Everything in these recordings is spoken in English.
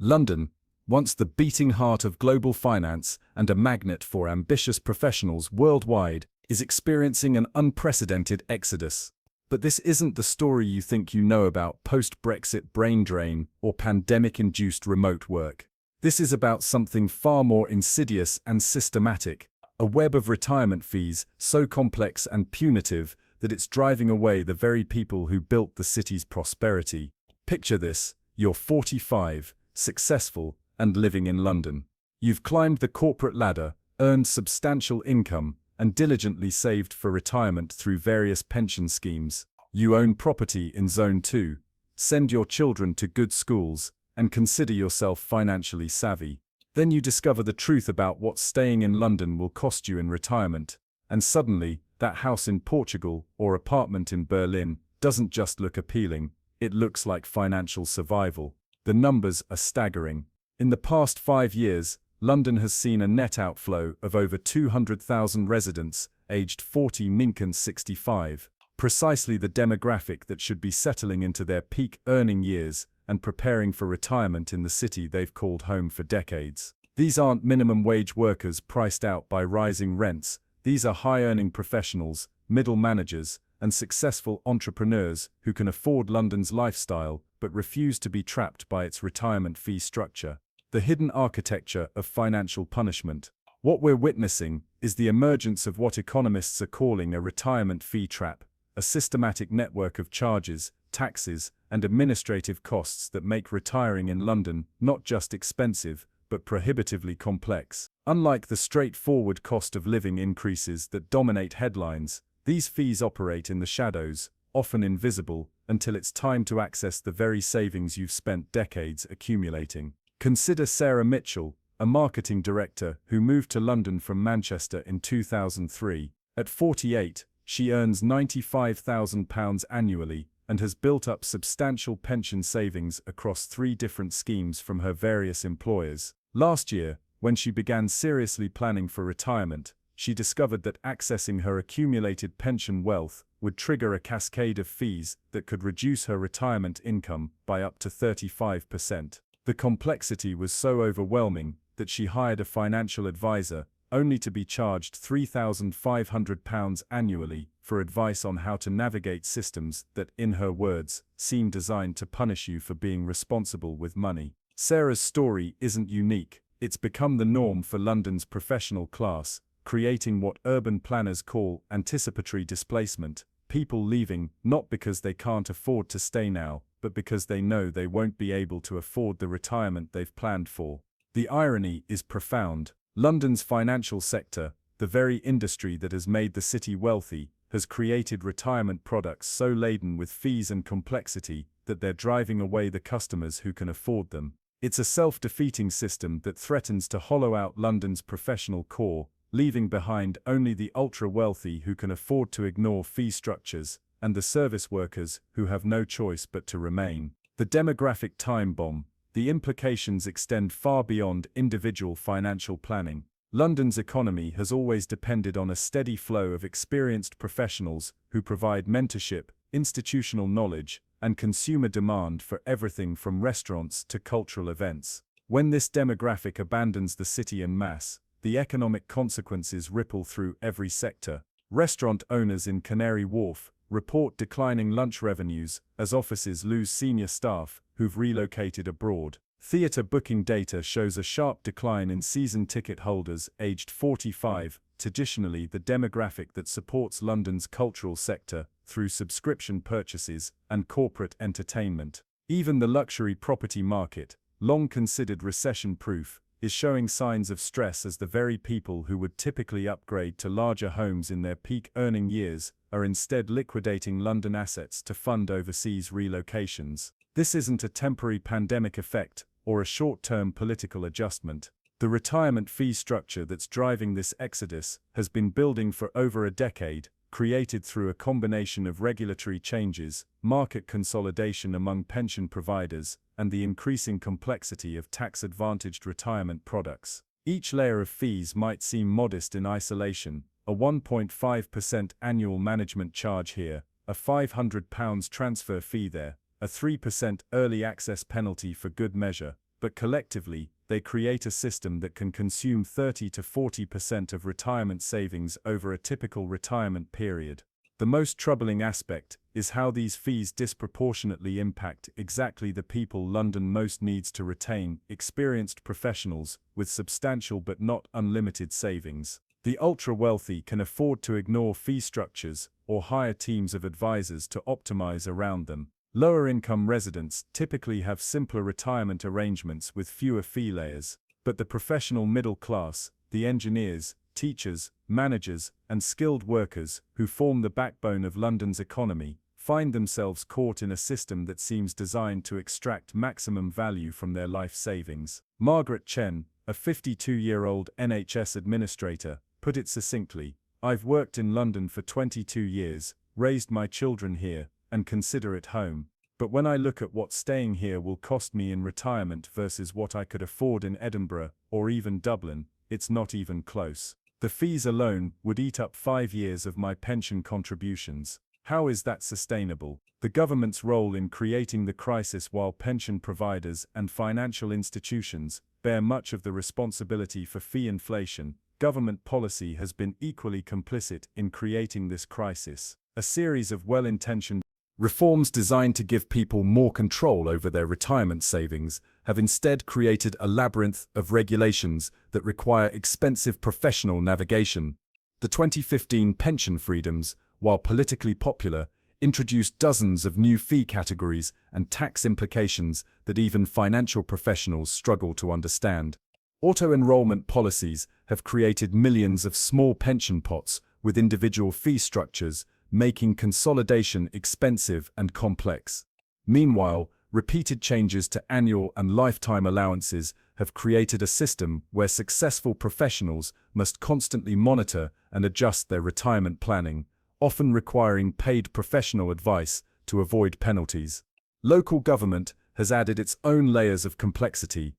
London, once the beating heart of global finance and a magnet for ambitious professionals worldwide, is experiencing an unprecedented exodus. But this isn't the story you think you know about post-Brexit brain drain or pandemic-induced remote work. This is about something far more insidious and systematic, a web of retirement fees so complex and punitive that it's driving away the very people who built the city's prosperity. Picture this: you're 45, successful, and living in London. You've climbed the corporate ladder, earned substantial income, and diligently saved for retirement through various pension schemes. You own property in Zone 2, send your children to good schools, and consider yourself financially savvy. Then you discover the truth about what staying in London will cost you in retirement, and suddenly, that house in Portugal or apartment in Berlin doesn't just look appealing, it looks like financial survival. The numbers are staggering. In the past 5 years, London has seen a net outflow of over 200,000 residents, aged 40 and 65, precisely the demographic that should be settling into their peak earning years and preparing for retirement in the city they've called home for decades. These aren't minimum wage workers priced out by rising rents. These are high-earning professionals, middle managers, and successful entrepreneurs who can afford London's lifestyle but refuse to be trapped by its retirement fee structure. The hidden architecture of financial punishment. What we're witnessing is the emergence of what economists are calling a retirement fee trap, a systematic network of charges, taxes, and administrative costs that make retiring in London not just expensive, but prohibitively complex. Unlike the straightforward cost of living increases that dominate headlines, these fees operate in the shadows, often invisible, until it's time to access the very savings you've spent decades accumulating. Consider Sarah Mitchell, a marketing director who moved to London from Manchester in 2003. At 48, she earns £95,000 annually and has built up substantial pension savings across 3 different schemes from her various employers. Last year, when she began seriously planning for retirement, she discovered that accessing her accumulated pension wealth would trigger a cascade of fees that could reduce her retirement income by up to 35%. The complexity was so overwhelming that she hired a financial advisor, only to be charged £3,500 annually for advice on how to navigate systems that, in her words, seem designed to punish you for being responsible with money. Sarah's story isn't unique. It's become the norm for London's professional class, creating what urban planners call anticipatory displacement, people leaving not because they can't afford to stay now, but because they know they won't be able to afford the retirement they've planned for. The irony is profound. London's financial sector, the very industry that has made the city wealthy, has created retirement products so laden with fees and complexity that they're driving away the customers who can afford them. It's a self-defeating system that threatens to hollow out London's professional core, leaving behind only the ultra-wealthy who can afford to ignore fee structures, and the service workers who have no choice but to remain. The demographic time bomb. The implications extend far beyond individual financial planning. London's economy has always depended on a steady flow of experienced professionals who provide mentorship, institutional knowledge, and consumer demand for everything from restaurants to cultural events. When this demographic abandons the city en masse, the economic consequences ripple through every sector. Restaurant owners in Canary Wharf report declining lunch revenues as offices lose senior staff who've relocated abroad. Theatre booking data shows a sharp decline in season ticket holders aged 45, traditionally the demographic that supports London's cultural sector through subscription purchases and corporate entertainment. Even the luxury property market, long considered recession-proof, is showing signs of stress as the very people who would typically upgrade to larger homes in their peak earning years are instead liquidating London assets to fund overseas relocations. This isn't a temporary pandemic effect or a short-term political adjustment. The retirement fee structure that's driving this exodus has been building for over a decade, created through a combination of regulatory changes, market consolidation among pension providers, and the increasing complexity of tax-advantaged retirement products. Each layer of fees might seem modest in isolation: a 1.5% annual management charge here, a £500 transfer fee there, a 3% early access penalty for good measure, but collectively, they create a system that can consume 30 to 40% of retirement savings over a typical retirement period. The most troubling aspect is how these fees disproportionately impact exactly the people London most needs to retain: experienced professionals with substantial but not unlimited savings. The ultra-wealthy can afford to ignore fee structures or hire teams of advisors to optimize around them. Lower-income residents typically have simpler retirement arrangements with fewer fee layers, but the professional middle class, the engineers, teachers, managers, and skilled workers who form the backbone of London's economy, find themselves caught in a system that seems designed to extract maximum value from their life savings. Margaret Chen, a 52-year-old NHS administrator, put it succinctly: "I've worked in London for 22 years, raised my children here, and consider it home. But when I look at what staying here will cost me in retirement versus what I could afford in Edinburgh or even Dublin, it's not even close. The fees alone would eat up 5 years of my pension contributions. How is that sustainable?" The government's role in creating the crisis, while pension providers and financial institutions bear much of the responsibility for fee inflation, government policy has been equally complicit in creating this crisis. A series of well-intentioned reforms designed to give people more control over their retirement savings have instead created a labyrinth of regulations that require expensive professional navigation. The 2015 pension freedoms, while politically popular, introduced dozens of new fee categories and tax implications that even financial professionals struggle to understand. Auto-enrollment policies have created millions of small pension pots with individual fee structures, making consolidation expensive and complex. Meanwhile, repeated changes to annual and lifetime allowances have created a system where successful professionals must constantly monitor and adjust their retirement planning, often requiring paid professional advice to avoid penalties. Local government has added its own layers of complexity.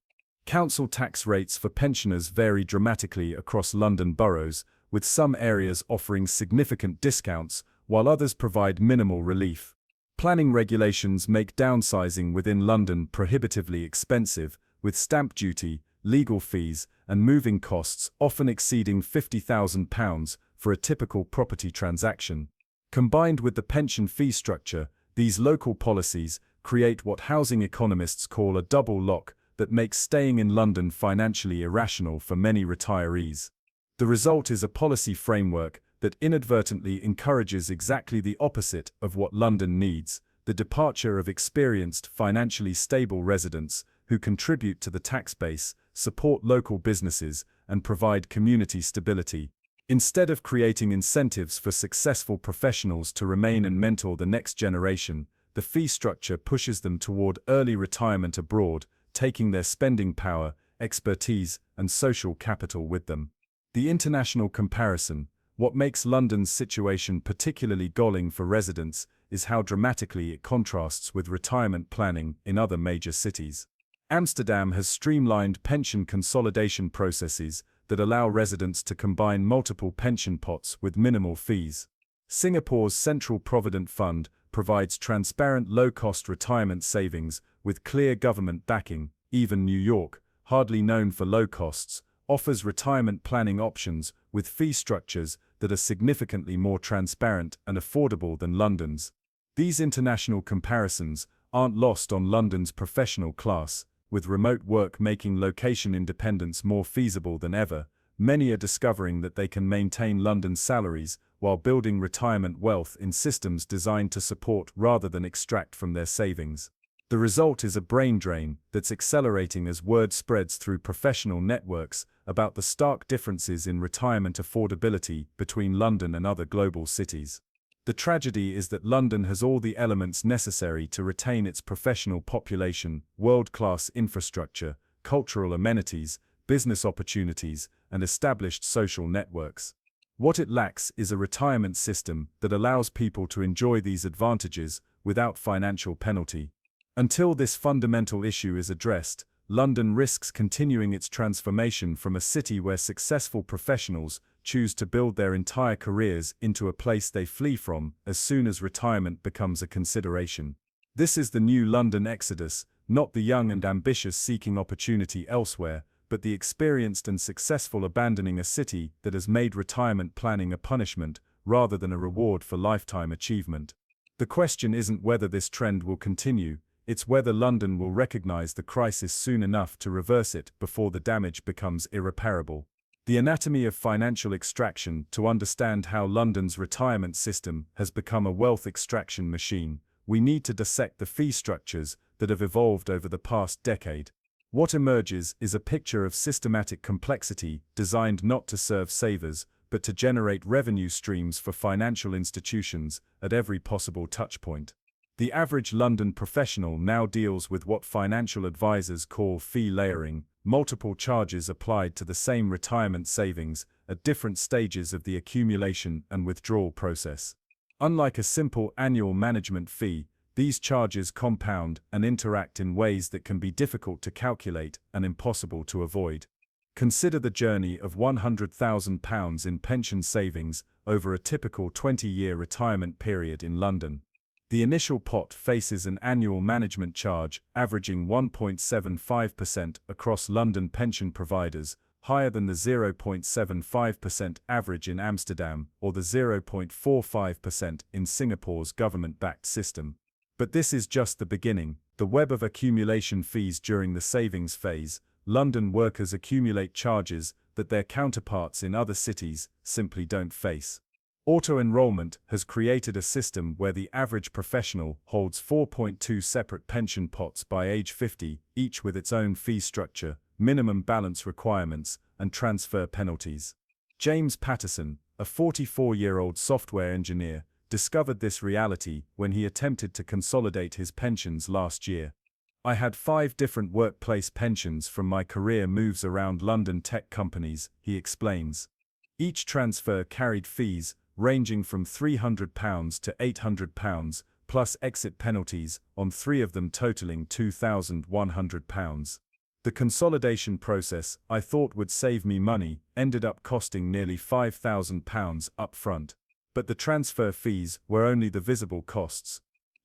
Council tax rates for pensioners vary dramatically across London boroughs, with some areas offering significant discounts while others provide minimal relief. Planning regulations make downsizing within London prohibitively expensive, with stamp duty, legal fees, and moving costs often exceeding £50,000 for a typical property transaction. Combined with the pension fee structure, these local policies create what housing economists call a double lock that makes staying in London financially irrational for many retirees. The result is a policy framework that inadvertently encourages exactly the opposite of what London needs: the departure of experienced, financially stable residents who contribute to the tax base, support local businesses, and provide community stability. Instead of creating incentives for successful professionals to remain and mentor the next generation, the fee structure pushes them toward early retirement abroad, taking their spending power, expertise, and social capital with them. The international comparison: what makes London's situation particularly galling for residents is how dramatically it contrasts with retirement planning in other major cities. Amsterdam has streamlined pension consolidation processes that allow residents to combine multiple pension pots with minimal fees. Singapore's Central Provident Fund provides transparent low-cost retirement savings with clear government backing. Even New York, hardly known for low costs, offers retirement planning options with fee structures that are significantly more transparent and affordable than London's. These international comparisons aren't lost on London's professional class. With remote work making location independence more feasible than ever, many are discovering that they can maintain London's salaries while building retirement wealth in systems designed to support rather than extract from their savings. The result is a brain drain that's accelerating as word spreads through professional networks about the stark differences in retirement affordability between London and other global cities. The tragedy is that London has all the elements necessary to retain its professional population, world-class infrastructure, cultural amenities, business opportunities, and established social networks. What it lacks is a retirement system that allows people to enjoy these advantages without financial penalty. Until this fundamental issue is addressed, London risks continuing its transformation from a city where successful professionals choose to build their entire careers into a place they flee from as soon as retirement becomes a consideration. This is the new London exodus, not the young and ambitious seeking opportunity elsewhere, but the experienced and successful abandoning a city that has made retirement planning a punishment rather than a reward for lifetime achievement. The question isn't whether this trend will continue, it's whether London will recognize the crisis soon enough to reverse it before the damage becomes irreparable. The anatomy of financial extraction. To understand how London's retirement system has become a wealth extraction machine, we need to dissect the fee structures that have evolved over the past decade. What emerges is a picture of systematic complexity designed not to serve savers, but to generate revenue streams for financial institutions at every possible touchpoint. The average London professional now deals with what financial advisors call fee layering, multiple charges applied to the same retirement savings at different stages of the accumulation and withdrawal process. Unlike a simple annual management fee, these charges compound and interact in ways that can be difficult to calculate and impossible to avoid. Consider the journey of £100,000 in pension savings over a typical 20-year retirement period in London. The initial pot faces an annual management charge averaging 1.75% across London pension providers, higher than the 0.75% average in Amsterdam or the 0.45% in Singapore's government-backed system. But this is just the beginning. The web of accumulation fees. During the savings phase, London workers accumulate charges that their counterparts in other cities simply don't face. Auto-enrollment has created a system where the average professional holds 4.2 separate pension pots by age 50, each with its own fee structure, minimum balance requirements, and transfer penalties. James Patterson, a 44-year-old software engineer, discovered this reality when he attempted to consolidate his pensions last year. I had 5 different workplace pensions from my career moves around London tech companies, he explains. Each transfer carried fees ranging from £300 to £800, plus exit penalties on 3 of them totaling £2,100. The consolidation process I thought would save me money ended up costing nearly £5,000 up front. But the transfer fees were only the visible costs.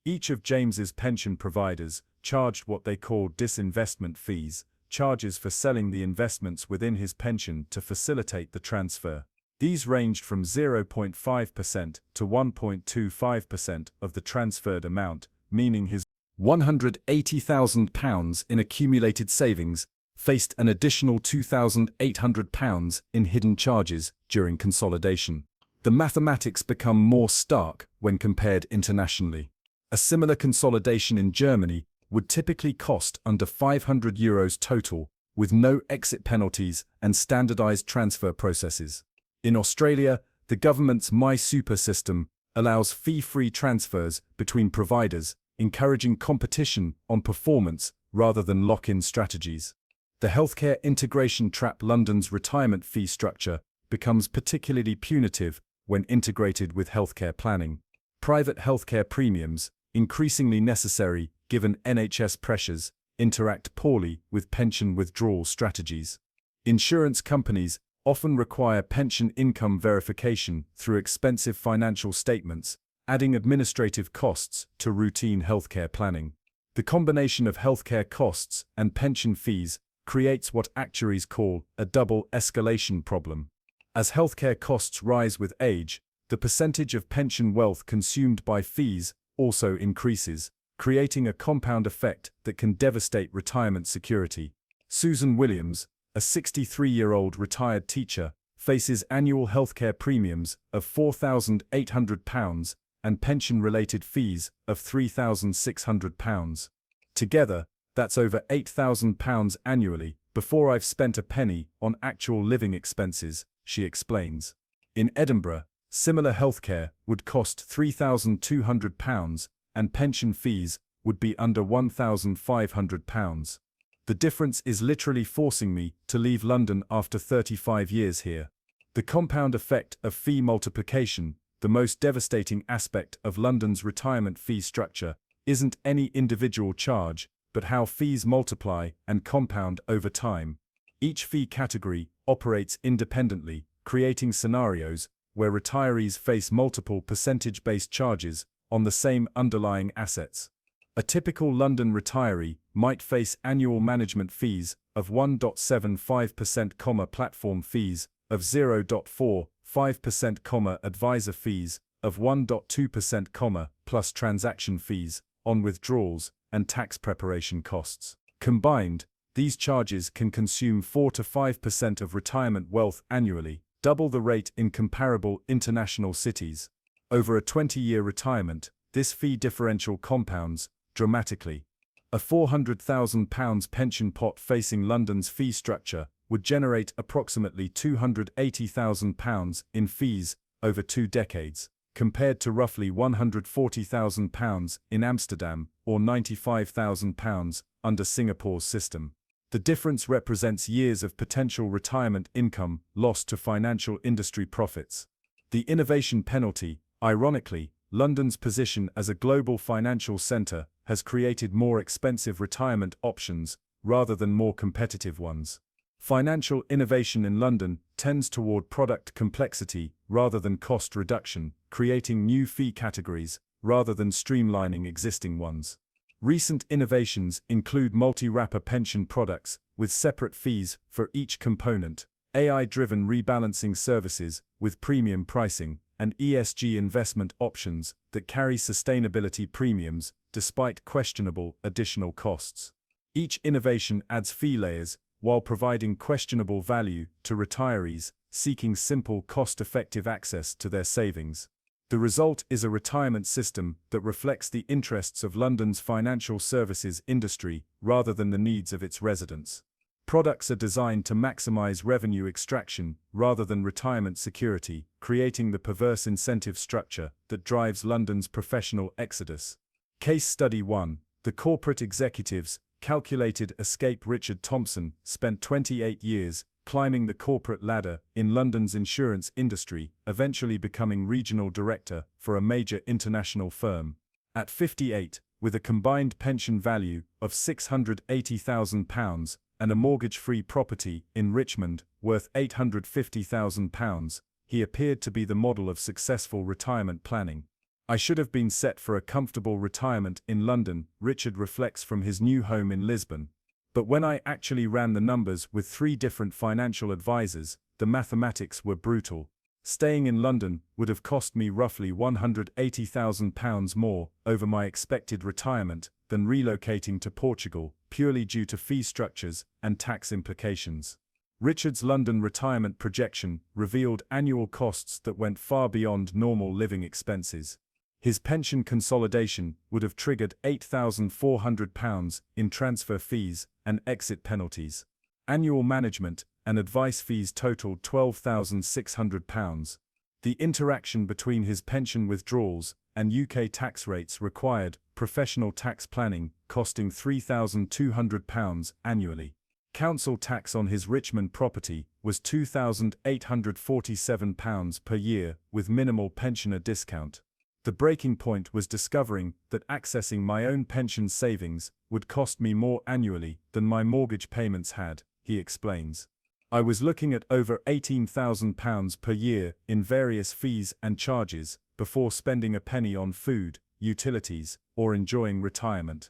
Each of James's pension providers charged what they called disinvestment fees, charges for selling the investments within his pension to facilitate the transfer. These ranged from 0.5% to 1.25% of the transferred amount, meaning his £180,000 in accumulated savings faced an additional £2,800 in hidden charges during consolidation. The mathematics become more stark when compared internationally. A similar consolidation in Germany would typically cost under €500 total, with no exit penalties and standardized transfer processes. In Australia, the government's MySuper system allows fee-free transfers between providers, encouraging competition on performance rather than lock-in strategies. The healthcare integration trap. London's retirement fee structure becomes particularly punitive when integrated with healthcare planning. Private healthcare premiums, increasingly necessary given NHS pressures, interact poorly with pension withdrawal strategies. Insurance companies often require pension income verification through expensive financial statements, adding administrative costs to routine healthcare planning. The combination of healthcare costs and pension fees creates what actuaries call a double escalation problem. As healthcare costs rise with age, the percentage of pension wealth consumed by fees also increases, creating a compound effect that can devastate retirement security. Susan Williams, a 63-year-old retired teacher, faces annual healthcare premiums of £4,800 and pension-related fees of £3,600. Together, that's over £8,000 annually before I've spent a penny on actual living expenses, she explains. In Edinburgh, similar healthcare would cost £3,200 and pension fees would be under £1,500. The difference is literally forcing me to leave London after 35 years here. The compound effect of fee multiplication, the most devastating aspect of London's retirement fee structure, isn't any individual charge, but how fees multiply and compound over time. Each fee category operates independently, creating scenarios where retirees face multiple percentage-based charges on the same underlying assets. A typical London retiree might face annual management fees of 1.75%, platform fees of 0.45%, advisor fees of 1.2%, plus transaction fees on withdrawals and tax preparation costs. Combined, these charges can consume 4 to 5% of retirement wealth annually, double the rate in comparable international cities. Over a 20-year retirement, this fee differential compounds dramatically. A £400,000 pension pot facing London's fee structure would generate approximately £280,000 in fees over 2 decades, compared to roughly £140,000 in Amsterdam or £95,000 under Singapore's system. The difference represents years of potential retirement income lost to financial industry profits. The innovation penalty, ironically, London's position as a global financial centre has created more expensive retirement options rather than more competitive ones. Financial innovation in London tends toward product complexity rather than cost reduction, creating new fee categories rather than streamlining existing ones. Recent innovations include multi-wrapper pension products with separate fees for each component, AI-driven rebalancing services with premium pricing, and ESG investment options that carry sustainability premiums despite questionable additional costs. Each innovation adds fee layers while providing questionable value to retirees seeking simple, cost-effective access to their savings. The result is a retirement system that reflects the interests of London's financial services industry rather than the needs of its residents. Products are designed to maximize revenue extraction rather than retirement security, creating the perverse incentive structure that drives London's professional exodus. Case Study 1. The corporate executives calculated escape. Richard Thompson spent 28 years climbing the corporate ladder in London's insurance industry, eventually becoming regional director for a major international firm. At 58, with a combined pension value of £680,000 and a mortgage-free property in Richmond worth £850,000, he appeared to be the model of successful retirement planning. I should have been set for a comfortable retirement in London, Richard reflects from his new home in Lisbon. But when I actually ran the numbers with 3 different financial advisors, the mathematics were brutal. Staying in London would have cost me roughly £180,000 more over my expected retirement than relocating to Portugal, purely due to fee structures and tax implications. Richard's London retirement projection revealed annual costs that went far beyond normal living expenses. His pension consolidation would have triggered £8,400 in transfer fees and exit penalties. Annual management and advice fees totaled £12,600. The interaction between his pension withdrawals and UK tax rates required professional tax planning, costing £3,200 annually. Council tax on his Richmond property was £2,847 per year with minimal pensioner discount. The breaking point was discovering that accessing my own pension savings would cost me more annually than my mortgage payments had, he explains. I was looking at over £18,000 per year in various fees and charges before spending a penny on food, utilities, or enjoying retirement.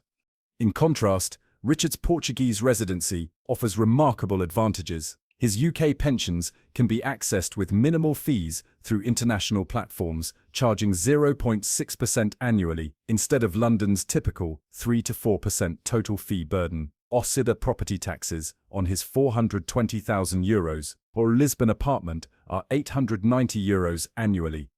In contrast, Richard's Portuguese residency offers remarkable advantages. His UK pensions can be accessed with minimal fees through international platforms, charging 0.6% annually instead of London's typical 3 to 4% total fee burden. Consider property taxes on his €420,000 or Lisbon apartment are €890 annually.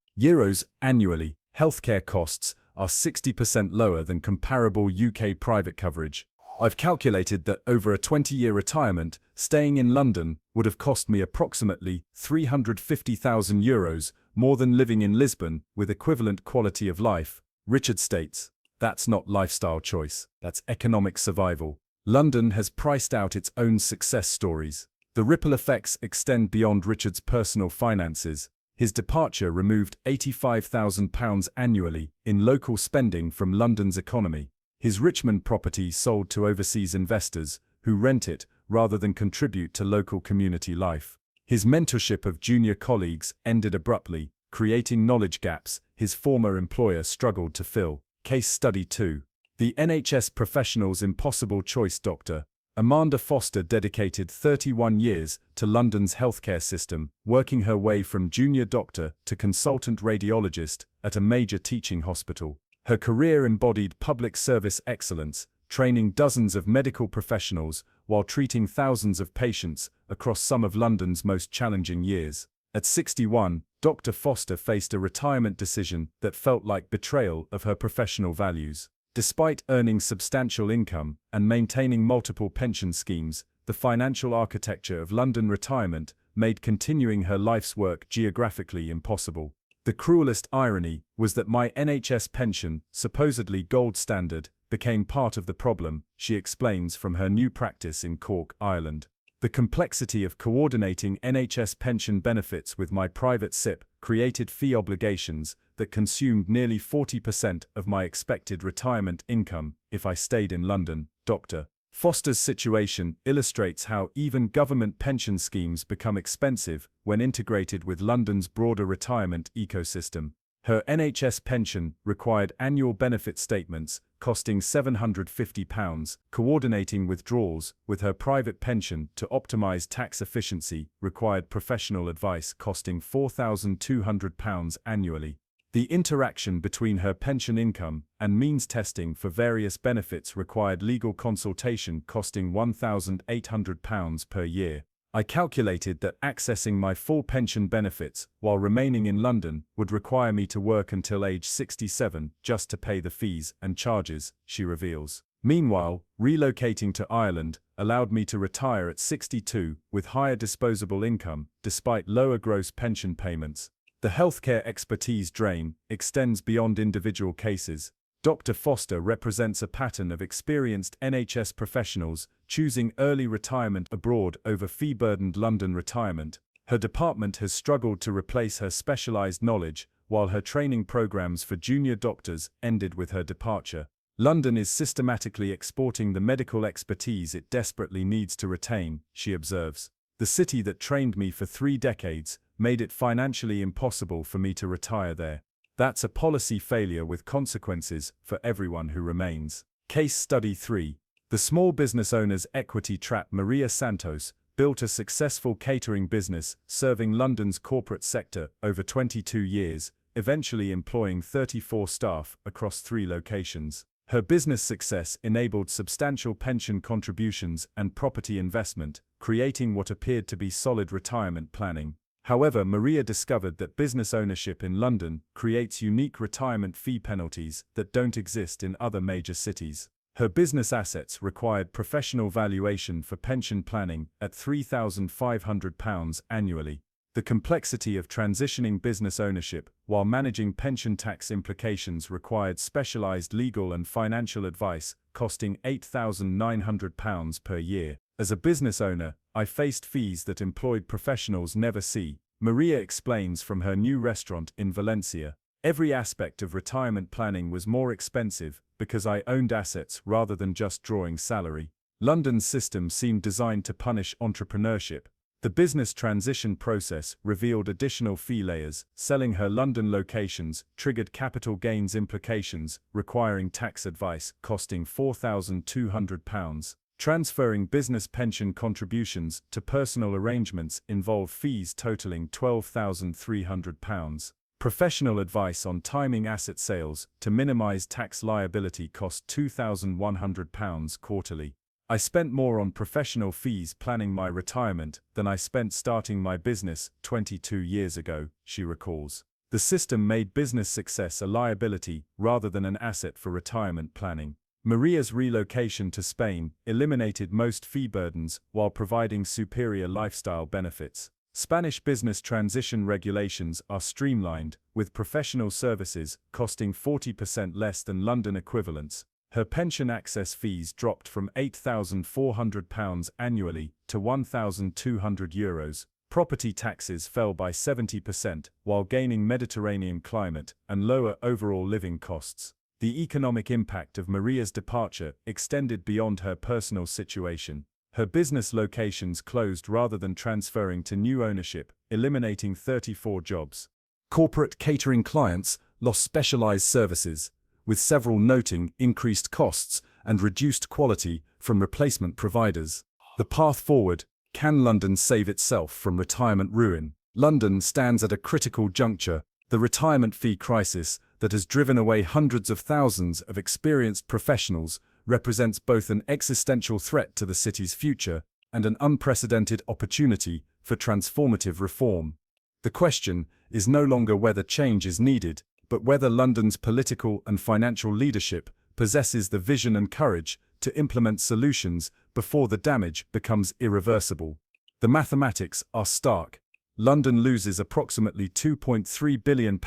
Healthcare costs are 60% lower than comparable UK private coverage. I've calculated that over a 20-year retirement, staying in London would have cost me approximately €350,000 more than living in Lisbon with equivalent quality of life, Richard states. That's not lifestyle choice, that's economic survival. London has priced out its own success stories. The ripple effects extend beyond Richard's personal finances. His departure removed £85,000 annually in local spending from London's economy. His Richmond property sold to overseas investors who rent it rather than contribute to local community life. His mentorship of junior colleagues ended abruptly, creating knowledge gaps his former employer struggled to fill. Case Study 2. The NHS professional's impossible choice. Dr. Amanda Foster dedicated 31 years to London's healthcare system, working her way from junior doctor to consultant radiologist at a major teaching hospital. Her career embodied public service excellence, training dozens of medical professionals while treating thousands of patients across some of London's most challenging years. At 61, Dr. Foster faced a retirement decision that felt like betrayal of her professional values. Despite earning substantial income and maintaining multiple pension schemes, the financial architecture of London retirement made continuing her life's work geographically impossible. The cruelest irony was that my NHS pension, supposedly gold standard, became part of the problem, she explains from her new practice in Cork, Ireland. The complexity of coordinating NHS pension benefits with my private SIP created fee obligations that consumed nearly 40% of my expected retirement income if I stayed in London. Dr. Foster's situation illustrates how even government pension schemes become expensive when integrated with London's broader retirement ecosystem. Her NHS pension required annual benefit statements costing £750, coordinating withdrawals with her private pension to optimize tax efficiency required professional advice costing £4,200 annually. The interaction between her pension income and means testing for various benefits required legal consultation costing £1,800 per year. I calculated that accessing my full pension benefits while remaining in London would require me to work until age 67 just to pay the fees and charges, she reveals. Meanwhile, relocating to Ireland allowed me to retire at 62 with higher disposable income despite lower gross pension payments. The healthcare expertise drain extends beyond individual cases. Dr. Foster represents a pattern of experienced NHS professionals choosing early retirement abroad over fee-burdened London retirement. Her department has struggled to replace her specialized knowledge, while her training programs for junior doctors ended with her departure. London is systematically exporting the medical expertise it desperately needs to retain, she observes. The city that trained me for 3 decades made it financially impossible for me to retire there. That's a policy failure with consequences for everyone who remains. Case Study 3. The small business owner's equity trap. Maria Santos built a successful catering business serving London's corporate sector over 22 years, eventually employing 34 staff across 3 locations. Her business success enabled substantial pension contributions and property investment, creating what appeared to be solid retirement planning. However, Maria discovered that business ownership in London creates unique retirement fee penalties that don't exist in other major cities. Her business assets required professional valuation for pension planning at £3,500 annually. The complexity of transitioning business ownership while managing pension tax implications required specialized legal and financial advice, costing £8,900 per year. As a business owner, I faced fees that employed professionals never see, Maria explains from her new restaurant in Valencia. Every aspect of retirement planning was more expensive because I owned assets rather than just drawing salary. London's system seemed designed to punish entrepreneurship. The business transition process revealed additional fee layers. Selling her London locations triggered capital gains implications, requiring tax advice costing £4,200. Transferring business pension contributions to personal arrangements involved fees totaling £12,300. Professional advice on timing asset sales to minimize tax liability cost £2,100 quarterly. I spent more on professional fees planning my retirement than I spent starting my business 22 years ago, she recalls. The system made business success a liability rather than an asset for retirement planning. Maria's relocation to Spain eliminated most fee burdens while providing superior lifestyle benefits. Spanish business transition regulations are streamlined, with professional services costing 40% less than London equivalents. Her pension access fees dropped from £8,400 annually to €1,200. Property taxes fell by 70% while gaining Mediterranean climate and lower overall living costs. The economic impact of Maria's departure extended beyond her personal situation. Her business locations closed rather than transferring to new ownership, eliminating 34 jobs. Corporate catering clients lost specialized services, with several noting increased costs and reduced quality from replacement providers. The path forward: can London save itself from retirement ruin? London stands at a critical juncture. The retirement fee crisis that has driven away hundreds of thousands of experienced professionals represents both an existential threat to the city's future and an unprecedented opportunity for transformative reform. The question is no longer whether change is needed, but whether London's political and financial leadership possesses the vision and courage to implement solutions before the damage becomes irreversible. The mathematics are stark. London loses approximately £2.3 billion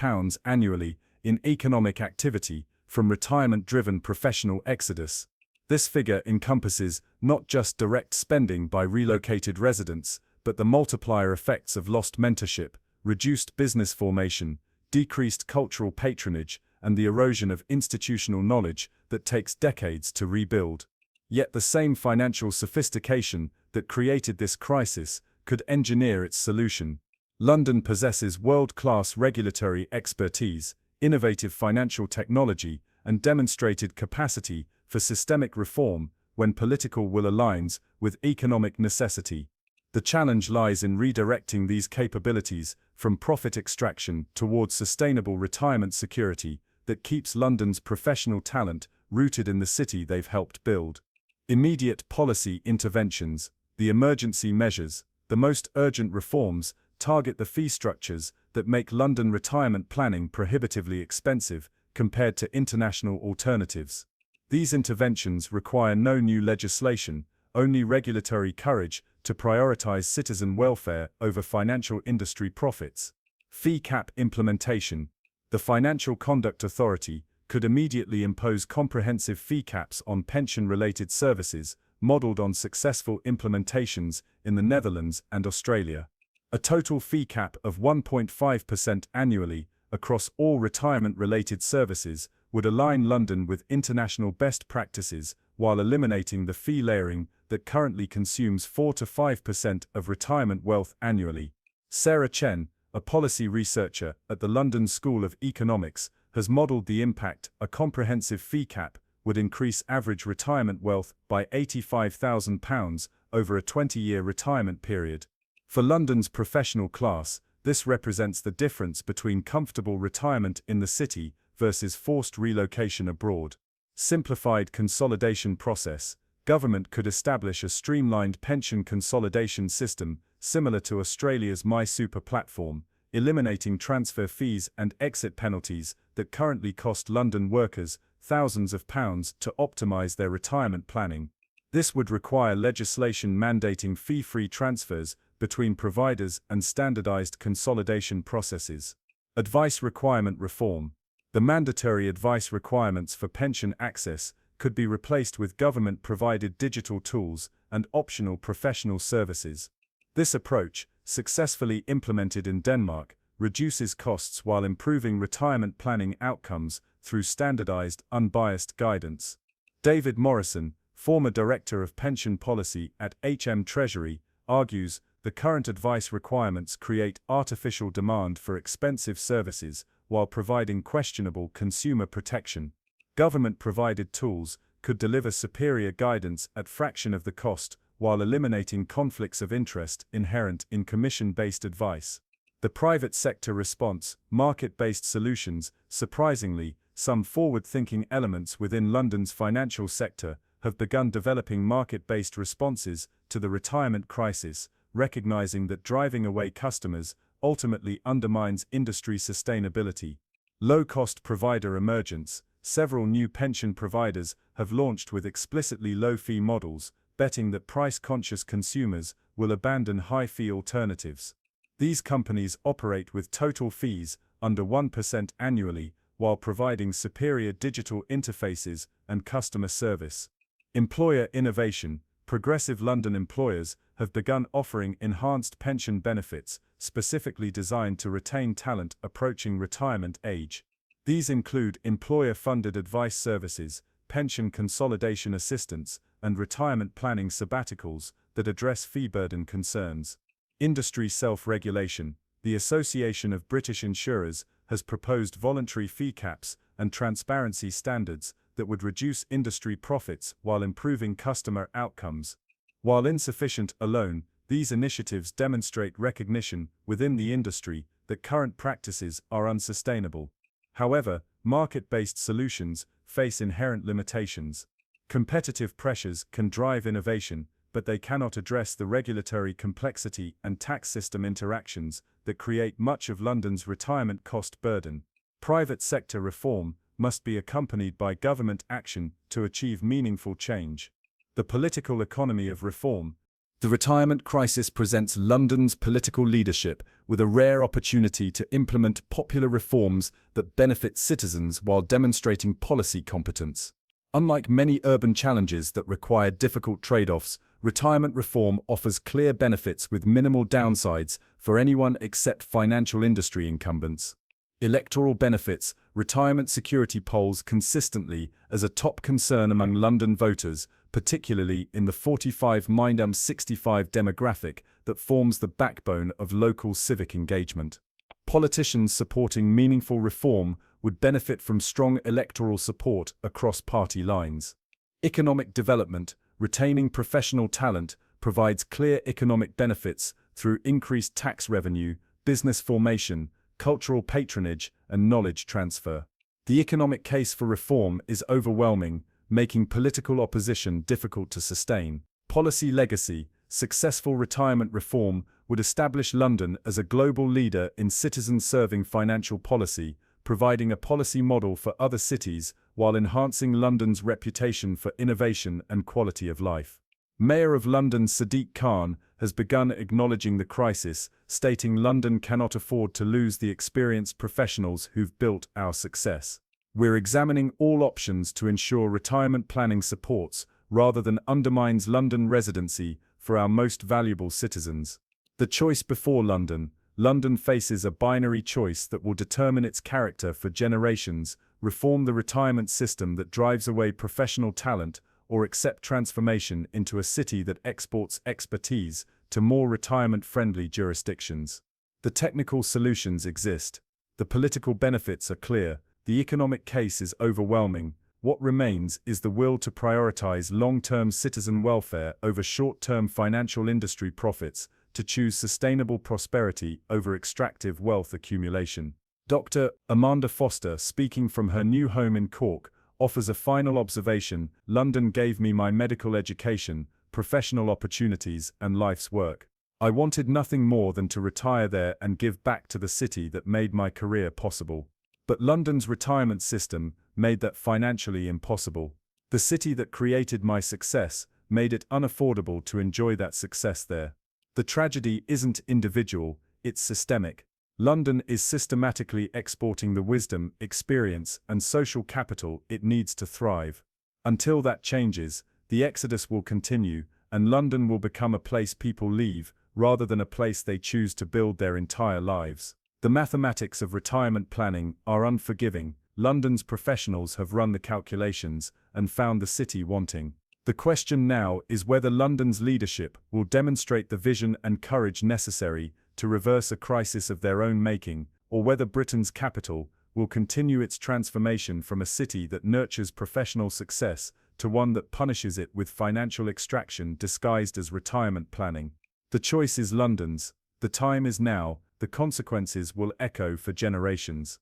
annually in economic activity from retirement-driven professional exodus. This figure encompasses not just direct spending by relocated residents, but the multiplier effects of lost mentorship, reduced business formation, decreased cultural patronage, and the erosion of institutional knowledge that takes decades to rebuild. Yet the same financial sophistication that created this crisis could engineer its solution. London possesses world-class regulatory expertise, innovative financial technology, and demonstrated capacity for systemic reform when political will aligns with economic necessity. The challenge lies in redirecting these capabilities from profit extraction towards sustainable retirement security that keeps London's professional talent rooted in the city they've helped build. Immediate policy interventions: the emergency measures, the most urgent reforms, target the fee structures that make London retirement planning prohibitively expensive compared to international alternatives. These interventions require no new legislation, only regulatory courage to prioritize citizen welfare over financial industry profits. Fee cap implementation: the Financial Conduct Authority could immediately impose comprehensive fee caps on pension-related services, modeled on successful implementations in the Netherlands and Australia. A total fee cap of 1.5% annually across all retirement-related services would align London with international best practices while eliminating the fee layering that currently consumes 4 to 5% of retirement wealth annually. Sarah Chen, a policy researcher at the London School of Economics, has modeled the impact a comprehensive fee cap would increase average retirement wealth by £85,000 over a 20-year retirement period. For London's professional class, this represents the difference between comfortable retirement in the city versus forced relocation abroad. Simplified consolidation process: government could establish a streamlined pension consolidation system similar to Australia's MySuper platform, eliminating transfer fees and exit penalties that currently cost London workers thousands of pounds to optimise their retirement planning. This would require legislation mandating fee-free transfers between providers and standardised consolidation processes. Advice requirement reform: the mandatory advice requirements for pension access could be replaced with government-provided digital tools and optional professional services. This approach, successfully implemented in Denmark, reduces costs while improving retirement planning outcomes through standardized, unbiased guidance. David Morrison, former Director of Pension Policy at HM Treasury, argues the current advice requirements create artificial demand for expensive services while providing questionable consumer protection. Government-provided tools could deliver superior guidance at fraction of the cost while eliminating conflicts of interest inherent in commission-based advice. The private sector response: market-based solutions. Surprisingly, some forward-thinking elements within London's financial sector have begun developing market-based responses to the retirement crisis, recognizing that driving away customers ultimately undermines industry sustainability. Low-cost provider emergence: several new pension providers have launched with explicitly low-fee models, betting that price-conscious consumers will abandon high-fee alternatives. These companies operate with total fees under 1% annually while providing superior digital interfaces and customer service. Employer innovation: progressive London employers have begun offering enhanced pension benefits specifically designed to retain talent approaching retirement age. These include employer-funded advice services, pension consolidation assistance, and retirement planning sabbaticals that address fee burden concerns. Industry self-regulation: the Association of British Insurers has proposed voluntary fee caps and transparency standards that would reduce industry profits while improving customer outcomes. While insufficient alone, these initiatives demonstrate recognition within the industry that current practices are unsustainable. However, market-based solutions face inherent limitations. Competitive pressures can drive innovation, but they cannot address the regulatory complexity and tax system interactions that create much of London's retirement cost burden. Private sector reform must be accompanied by government action to achieve meaningful change. The political economy of reform. The retirement crisis presents London's political leadership with a rare opportunity to implement popular reforms that benefit citizens while demonstrating policy competence. Unlike many urban challenges that require difficult trade-offs, retirement reform offers clear benefits with minimal downsides for anyone except financial industry incumbents. Electoral benefits. Retirement security polls consistently as a top concern among London voters, particularly in the 45-65 demographic that forms the backbone of local civic engagement. Politicians supporting meaningful reform would benefit from strong electoral support across party lines. Economic development. Retaining professional talent provides clear economic benefits through increased tax revenue, business formation, cultural patronage, and knowledge transfer. The economic case for reform is overwhelming, making political opposition difficult to sustain. Policy legacy. Successful retirement reform would establish London as a global leader in citizen-serving financial policy, providing a policy model for other cities while enhancing London's reputation for innovation and quality of life. Mayor of London Sadiq Khan has begun acknowledging the crisis, stating London cannot afford to lose the experienced professionals who've built our success. We're examining all options to ensure retirement planning supports, rather than undermines London residency for our most valuable citizens. The choice before London. London faces a binary choice that will determine its character for generations: reform the retirement system that drives away professional talent, or accept transformation into a city that exports expertise to more retirement-friendly jurisdictions. The technical solutions exist. The political benefits are clear. The economic case is overwhelming. What remains is the will to prioritize long-term citizen welfare over short-term financial industry profits, to choose sustainable prosperity over extractive wealth accumulation. Dr. Amanda Foster, speaking from her new home in Cork, offers a final observation: London gave me my medical education, professional opportunities, and life's work. I wanted nothing more than to retire there and give back to the city that made my career possible. But London's retirement system made that financially impossible. The city that created my success made it unaffordable to enjoy that success there. The tragedy isn't individual, it's systemic. London is systematically exporting the wisdom, experience, and social capital it needs to thrive. Until that changes, the exodus will continue, and London will become a place people leave, rather than a place they choose to build their entire lives. The mathematics of retirement planning are unforgiving. London's professionals have run the calculations and found the city wanting. The question now is whether London's leadership will demonstrate the vision and courage necessary to reverse a crisis of their own making, or whether Britain's capital will continue its transformation from a city that nurtures professional success to one that punishes it with financial extraction disguised as retirement planning. The choice is London's. The time is now. The consequences will echo for generations.